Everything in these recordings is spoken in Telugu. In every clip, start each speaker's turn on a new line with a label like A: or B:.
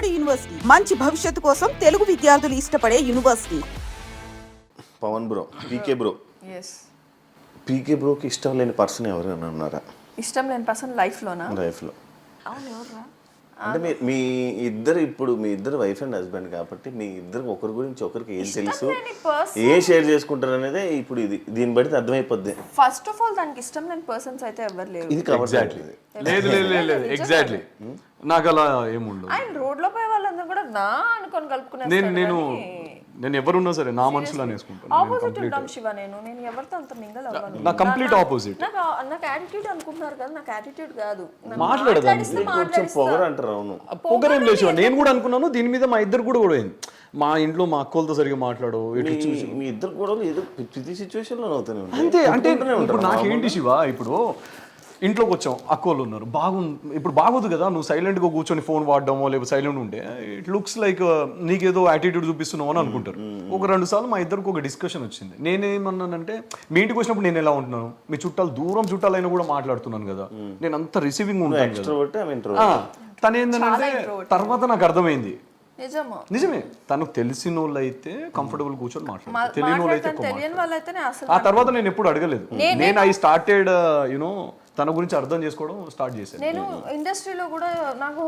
A: నాడు యూనివర్సిటీ మంచి భవిష్యత్తు కోసం తెలుగు విద్యార్థులు ఇష్టపడే యూనివర్సిటీ.
B: పవన్ బ్రో, పీకే బ్రో. పీకే బ్రోకి ఇష్టం లేని పర్సన్ ఎవరైనా ఉన్నారా?
C: ఇష్టం లేని పర్సన్ లైఫ్లోనా?
B: లైఫ్లో
C: అవును, ఎవర్రా?
B: అంటే మీ ఇద్దరు వైఫ్ అండ్ హస్బెండ్ కాబట్టి మీ ఇద్దరు ఒకరి గురించి ఒకరికి ఏం తెలుసు, ఏ షేర్ చేసుకుంటారు అనేది ఇప్పుడు దీన్ని బట్టి అర్థమైపోద్ది.
C: ఫస్ట్ ఆఫ్ ఆల్ దానికి ఇష్టం లేని పర్సన్స్ అయితే ఎవరు లేరు.
B: ఇది కవర్
D: లేదు ఎగ్జాక్ట్లీ నాకు అలా ఏముండదు.
C: ఆయన రోడ్ లో పోయే వాళ్ళందరూ కూడా నా అనుకొని కలుపుకునే
D: నేను ఎవరున్నా సరే నా మనసులో వేసుకుంటాను.
C: ఆపోజిట్ ఉంటాం శివ. నేను ఎవరితో అంత మింగల్ అవ్వను.
D: నా కంప్లీట్ ఆపోజిట్.
C: నాకు యాటిట్యూడ్ అనుకుంటున్నారు కదా, నాకు యాటిట్యూడ్ కాదు.
B: పొగరు అంటారు. అవును,
D: పొగరేం లేదు. నేను కూడా అనుకున్నాను దీని మీద. మా ఇద్దరు కూడా పోయింది. మా ఇంట్లో మా అక్కలతో సరిగా మాట్లాడు.
B: మీ ఇద్దరు కూడా ఏదో ప్రతి సిచ్యువేషన్ లో అవుతానే
D: అంతే. అంటే ఇప్పుడు నాకేంటి శివ, ఇప్పుడు ఇంట్లోకి వచ్చాం, అక్కోళ్ళు ఉన్నారు, ఇప్పుడు బాగోదు కదా నువ్వు సైలెంట్గా కూర్చొని ఫోన్ వాడడమో లేకపోతే సైలెంట్ ఉంటే ఇట్ లుక్స్ లైక్ నీకేదో యాటిట్యూడ్ చూపిస్తున్నావు అని అనుకుంటారు. ఒక 2 సార్లు మా ఇద్దరికి ఒక డిస్కషన్ వచ్చింది. నేనేమన్నానంటే మీ ఇంటికి వచ్చినప్పుడు నేను ఎలా ఉంటున్నాను, మీ చుట్టాలు దూరం చుట్టాలైనా కూడా మాట్లాడుతున్నాను కదా, నేను అంత రిసీవింగ్ ఉంటాను. తను ఏంటంటే తర్వాత నాకు అర్థమైంది నిజమే, తనకు తెలిసిన వాళ్ళు అయితే కంఫర్టబుల్ కూర్చొని మాట్లాడతారు, తెలియని వాళ్ళు అయితే ఆ తర్వాత నేను ఎప్పుడు అడగలేదు. నేను ఐ స్టార్టెడ్ యునో తన గురించి అర్థం చేసుకోవడం స్టార్ట్ చేశాను.
C: నేను ఇండస్ట్రీలో కూడా నాకు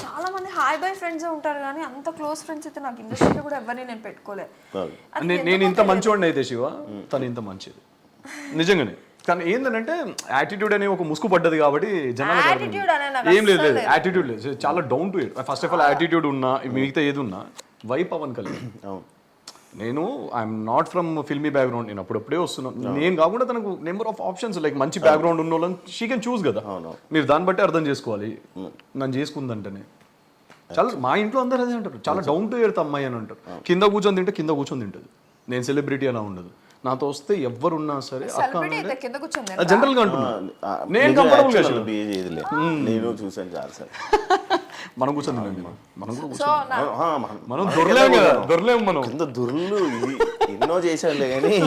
C: చాలా మంది హాయ్ బై ఫ్రెండ్స్ ఉంటారు కానీ అంత క్లోజ్ ఫ్రెండ్స్ అయితే నాకు ఇండస్ట్రీలో కూడా ఎవరిని నేను పెట్టుకోలేదు.
D: నేను ఇంత మంచివాడిని అయితే శివ, తను ఇంత మంచిది నిజంగానే. కానీ ఏంటంటే యాటిట్యూడ్ అనే ఒక ముసుగు పడ్డది కాబట్టి జనాలు ఏం లేదు యాటిట్యూడ్ లేదు, చాలా down to it. First of all attitude ఉన్నా మిగతా ఏది ఉన్నా వై పవన్ కళ్యాణ్. నేను I'm not from filmy background, నేను అప్పుడప్పుడే వస్తున్నాను. నేను కాకుండా తనకు నెంబర్ ఆఫ్ ఆప్షన్స్ లైక్ మంచి బ్యాక్గ్రౌండ్ ఉన్న వాళ్ళని షీ కెన్ చూస్ కదా. మీరు దాన్ని బట్టి అర్థం చేసుకోవాలి. నన్ను చేసుకుందంటేనే చాలా మా ఇంట్లో అందరూ అదే అంటారు, చాలా డౌన్ టు ఎర్త్ అమ్మాయి అని అంటారు. కింద కూర్చొని తింటే కింద కూర్చొని తింటుంది. నేను సెలబ్రిటీ అలా ఉండదు. నాతో వస్తే ఎవరున్నా సరే జనరల్ గా అంటున్నా, నేను కంఫర్టబుల్
B: నేను చూసాను చాలా సార్.
D: మనం కూర్చొని మనం దొరలేము కదా, దొరలేము మనం.
B: కింద దొరలు ఎన్నో చేశానులే కానీ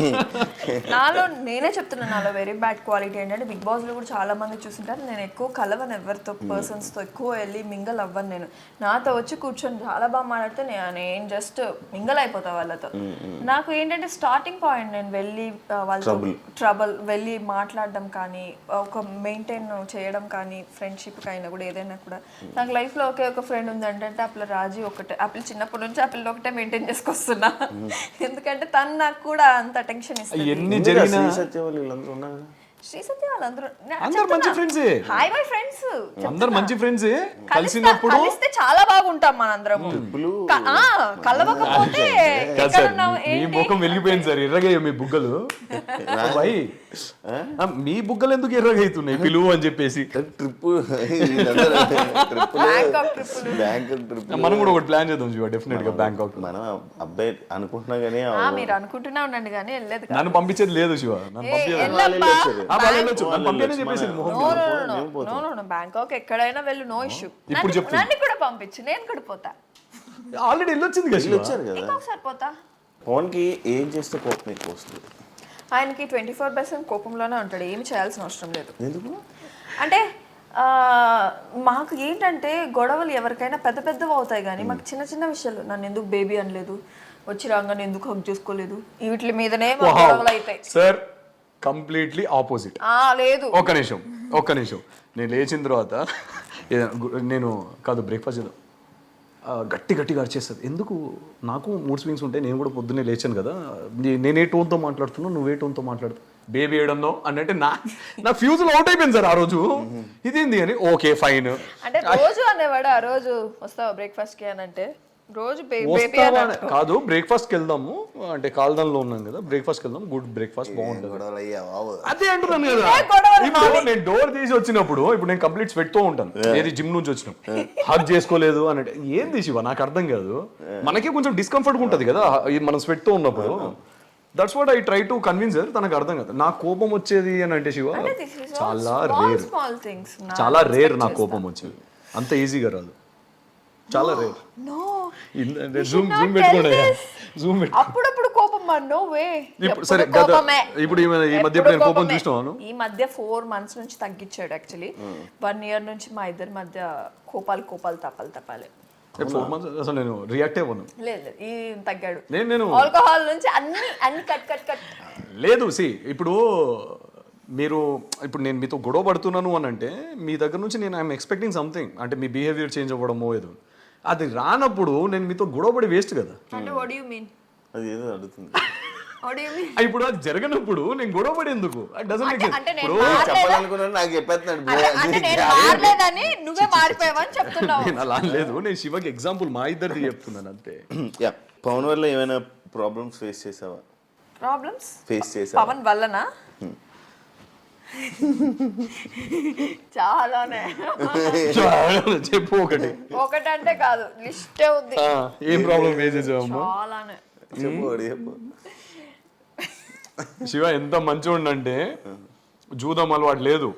C: నాలో నేనే చెప్తున్నాను, నాలో వెరీ బ్యాడ్ క్వాలిటీ ఏంటంటే బిగ్ బాస్ లో కూడా చాలా మంది చూసింటారు, నేను ఎక్కువ కలవను ఎవరితో, పర్సన్స్ తో ఎక్కువ వెళ్ళి మింగల్ అవ్వను. నేను నాతో వచ్చి కూర్చొని చాలా బాగా మాట్లాడితే నేను జస్ట్ మింగల్ అయిపోతా వాళ్ళతో. నాకు ఏంటంటే స్టార్టింగ్ పాయింట్ నేను వెళ్ళి వాళ్ళతో ట్రబుల్ వెళ్ళి మాట్లాడడం కానీ ఒక మెయింటైన్ చేయడం కానీ ఫ్రెండ్షిప్ అయినా కూడా ఏదైనా కూడా. నాకు లైఫ్ లో ఒకే ఒక ఫ్రెండ్ ఉందంటే ఆ పిల్ల రాజీ ఒకటే. ఆ పిల్ల చిన్నప్పటి నుంచి ఆ పిల్ల ఒకటే మెయింటైన్ చేసుకొస్తున్నా, ఎందుకంటే తను నాకు కూడా అంత టెన్షన్ ఇస్తుంది. శ్రీ సత్య వాళ్ళందరూ
D: మంచి ఫ్రెండ్సే,
C: హాయ్ బై ఫ్రెండ్స్,
D: అందరూ మంచి ఫ్రెండ్సే. కలిసినప్పుడు
C: కలిస్తే చాలా బాగుంటాం మనందరం. కలవకపోతే
D: మీ ముఖం వెలిగిపోయింది సార్, ఎర్రగా మీ బుగ్గలు. మీ బుగ్గలు ఎందుకు ఎర్రగా అవుతున్నాయి పిలువు అని చెప్పేసి. మనం కూడా ఒకటి ప్లాన్ చేద్దాం జీవా, డెఫినెట్ గా బ్యాంకాక్.
B: మనం అబ్బాయి అనుకుంటున్నా కానీ
C: మీరు అనుకుంటున్నా ఉండండి కానీ వెళ్ళలేదు.
D: నన్ను పంపించేది లేదు శివ,
C: బ్యాంకాక్ ఎక్కడైనా వెళ్ళు, నో ఇష్యూ. నన్ను కూడా పంపించు, నేను కూడా పోతా.
D: ఆల్రెడీ వెళ్ళొచ్చింది
B: కదా,
C: ఒకసారి పోతా.
B: పవన్ కి ఏం చేస్తే కోపం ఎక్కువ వస్తుంది?
C: ఆయనకి 24/7 కోపంలోనే ఉంటాడు, ఏమి చేయాల్సిన అవసరం లేదు.
B: ఎందుకు
C: అంటే మాకు ఏంటంటే గొడవలు ఎవరికైనా పెద్ద పెద్దవి అవుతాయి కానీ మాకు చిన్న చిన్న విషయాలు, నన్ను ఎందుకు బేబీ అనలేదు, వచ్చి రాగానే ఎందుకు హక్ చేసుకోలేదు, వీటి మీదనే గొడవలు అవుతాయి
D: సార్. Completely opposite.
C: లేదు,
D: ఒక్క నిమిషం నేను లేచిన తర్వాత నేను కాదు బ్రేక్ఫాస్ట్ చేద్దాం గట్టిగా అరిచేస్తుంది. ఎందుకు? నాకు మూడ్ స్వింగ్స్ ఉంటాయి, నేను కూడా పొద్దున్నే లేచాను కదా, నేనే టోన్తో మాట్లాడుతున్నావు, నువ్వే టోన్తో మాట్లాడుతావు, బేబీ వేయడంలో అంటే నా ఫ్యూజులు అవుట్ అయిపోయింది సార్ ఆ రోజు. ఇదేంది అని ఓకే ఫైన్
C: అంటే రోజు అనేవాడు. ఆ రోజు వస్తావా బ్రేక్ఫాస్ట్ కి అని అంటే రోజు
D: కాదు, బ్రేక్ఫాస్ట్ కి వెళ్దాము అంటే కాల్దాన్లో ఉన్నాం కదా, బ్రేక్ఫాస్ట్ కి వెళ్దాం, గుడ్ బ్రేక్ఫాస్ట్ బాగుంటుంది అదే అంటున్నాను కదా. ఇప్పుడు నేను డోర్ తీసి వచ్చినప్పుడు ఇప్పుడు నేను కంప్లీట్ స్వెట్ తో ఉంటాను, ఏది జిమ్ నుంచి వచ్చినప్పుడు హగ్ చేసుకోలేదు అని అంటే ఏంది శివ, నాకు అర్థం కాదు. మనకి కొంచెం డిస్కంఫర్ట్ ఉంటది కదా మనం స్వెట్ తో ఉన్నప్పుడు. That's what I try to convince her. తనకు అర్థం కాదు. నా కోపం వచ్చేది అని అంటే శివ చాలా రేర్ నా కోపం వచ్చేది, అంత ఈజీగా రాదు, చాలా రేర్.
C: అప్పుడప్పుడు కోపం నో వే.
D: సరే ఇప్పుడు ఈ మధ్య కోపం చూసినాను.
C: ఈ మధ్య 4 months నుంచి తగ్గించాడు. యాక్చువల్లీ 1 year నుంచి మా ఇద్దరి మధ్య కోపాలు తప్పాలి.
D: 4 months అసలు నేను రియాక్ట్ అవ్వను.
C: లేదు ఈ తగ్గాడు.
D: నేను
C: ఆల్కహాల్ నుంచి అన్ని కట్
D: లేదు ఇప్పుడు మీరు ఇప్పుడు నేను మీతో గొడవ పడుతున్నాను అని అంటే మీ దగ్గర నుంచి నేను ఐఎమ్ ఎక్స్పెక్టింగ్ సంథింగ్, అంటే మీ బిహేవియర్ చేంజ్ అవ్వడమో ఏదో. అది రానప్పుడు నేను మీతో గొడవపడి వేస్ట్ కదా.
C: అంటే వాట్ డు యు మీన్?
B: అది ఏదో అడుగుతుంది.
C: What do you mean?
D: ఇప్పుడు అది జరగనప్పుడు నేను గొడవపడి ఎందుకు?
C: అంటే నేను
B: చెప్పాలనుకున్నాను నాకు చెప్పేస్తున్నాడు
C: అంటే నేను మారలేదని నువ్వే మారిపోయావని చెప్తున్నావు.
D: నేను అలా లేదు, నేను శివకి ఎగ్జాంపుల్ మా ఇద్దరిది చెప్తున్నాను అంతే.
B: పవన్ వల్ల ఏమైనా ప్రాబ్లమ్స్ ఫేస్ చేసావా?
C: ప్రాబ్లమ్స్
B: ఫేస్ చేసావా
C: పవన్ వల్లనా? చాలానే.
D: చెప్పు
C: ఒకటంటే కాదు, లిస్టే ఉంది.
D: ఏం ప్రాబ్లం ఫేస్ చేసావమ్మా?
C: చాలానే.
B: చెప్పు.
D: శివ ఎంత మంచివాడు అంటే జూదం అలవాటు లేదు.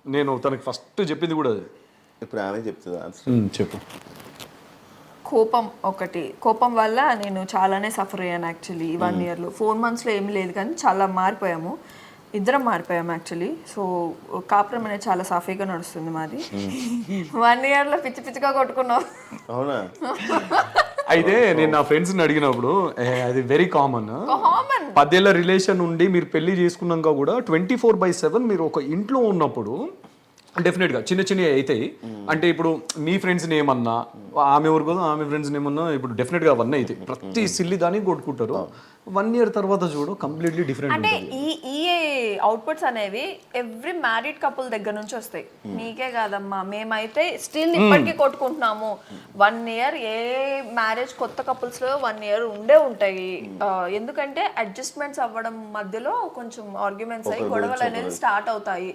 D: నేను తనకి ఫస్ట్ చెప్పింది కూడా అదే.
B: ఇప్పుడు ఆమె చెప్తుందా?
D: చెప్పు.
C: కోపం వల్ల నేను చాలానే సఫర్ అయ్యాను యాక్చువల్లీ. 1 yearలో 4 monthsలో ఏమీ లేదు కానీ చాలా మారిపోయాము, ఇద్దరం మారిపోయాము యాక్చువల్లీ. సో కాపురం అనేది చాలా సాఫీగా నడుస్తుంది మాది. 1 yearలో పిచ్చిగా కొట్టుకున్నాం.
B: అవునా?
D: అయితే నేను నా ఫ్రెండ్స్ని అడిగినప్పుడు అది వెరీ కామన్. 10 ఏళ్ల రిలేషన్ ఉండి మీరు పెళ్లి చేసుకున్నాక కూడా 24/7 మీరు ఒక ఇంట్లో ఉన్నప్పుడు డెఫినెట్గా చిన్న అవుతాయి. అంటే ఇప్పుడు మీ ఫ్రెండ్స్ని ఏమన్నా ఆమె ఎవరు కదా ఆమె ఫ్రెండ్స్ని ఏమన్నా ఇప్పుడు డెఫినెట్గా అవన్నీ అవుతాయి. ప్రతి సిల్లి దానికి కొట్టుకుంటారు. 1 year తర్వాత చూడు కంప్లీట్లీ డిఫరెంట్.
C: అంటే ఈ అవుట్పుట్స్ అనేవి ఎవ్రీ మ్యారీడ్ కపుల్ దగ్గర నుంచి వస్తాయి. నీకే కాదమ్మా, మేమైతే స్టిల్ ఇప్పటికీ కొట్టుకుంటున్నాము. 1 year ఏ మ్యారేజ్ కొత్త కపుల్స్ లో 1 year ఉండే ఉంటాయి. ఎందుకంటే అడ్జస్ట్మెంట్స్ అవ్వడం మధ్యలో కొంచెం ఆర్గ్యుమెంట్స్ అయ్యి గొడవలు అనేది స్టార్ట్ అవుతాయి.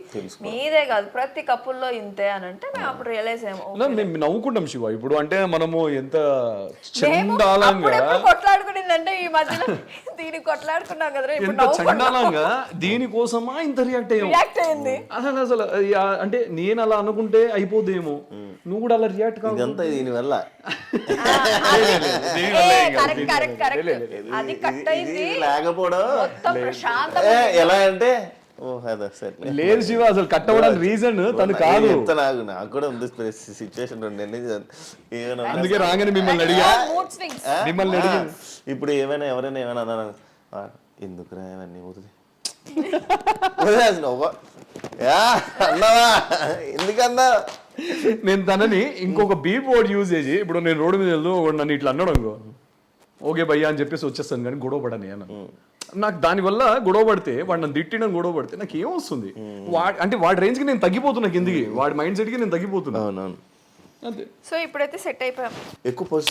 C: మీదే కాదు ప్రతి కపుల్లో ఇంతే అని అంటే మేము అప్పుడు రియలైజ్
D: మేము నవ్వుకుంటాం శివ. ఇప్పుడు అంటే మనము ఎంత చండాలంగా
C: కొట్లాడుకునిందంటే ఈ మధ్యలో దీనికి కొట్లాడుకున్నాం కదా,
D: ఎంత చండాలంగా దీనికోసమా ఇంత రియాక్ట్ అయ్యింది. అసలు అంటే నేను అలా అనుకుంటే అయిపోదేమో, నువ్వు కూడా అలా రియాక్ట్ కాదు.
B: ఇదంతా దీనివల్ల
C: అది కట్ అయింది
B: లేకపోవడం ఎలా అంటే
D: లేదు శివ, అసలు కట్ అవ్వడానికి రీజన్ తను కాదు.
B: నాకు కూడా ఉంది సిచ్యువేషన్.
D: అందుకే రాగానే మిమ్మల్ని అడిగా.
B: ఇప్పుడు ఎవరైనా అన్నాను ఎందుకురా ఇవన్నీ ఊరిది అన్నావా ఎందుకన్నా.
D: నేను తనని ఇంకొక బీప్ వర్డ్ యూజ్ చేసి ఇప్పుడు నేను రోడ్డు మీద వెళ్తూ నన్ను ఇట్లా అన్నాడు అనుకో, ఓకే భయ్యా అని చెప్పేసి వచ్చేస్తాను కానీ గొడవ పడని అన్న. నాకు దానివల్ల గొడవ పడితే వాడు నన్ను తిట్టిన గొడవ పడితే నాకు ఏమొస్తుంది? అంటే వాడి రేంజ్కి నేను తగ్గిపోతున్నా, కిందికి వాడి మైండ్ సెట్కి నేను తగ్గిపోతున్నా.
B: అవునవును
D: అంతే.
C: సో ఇప్పుడైతే సెట్ అయిపోయాం.
B: ఎక్కువ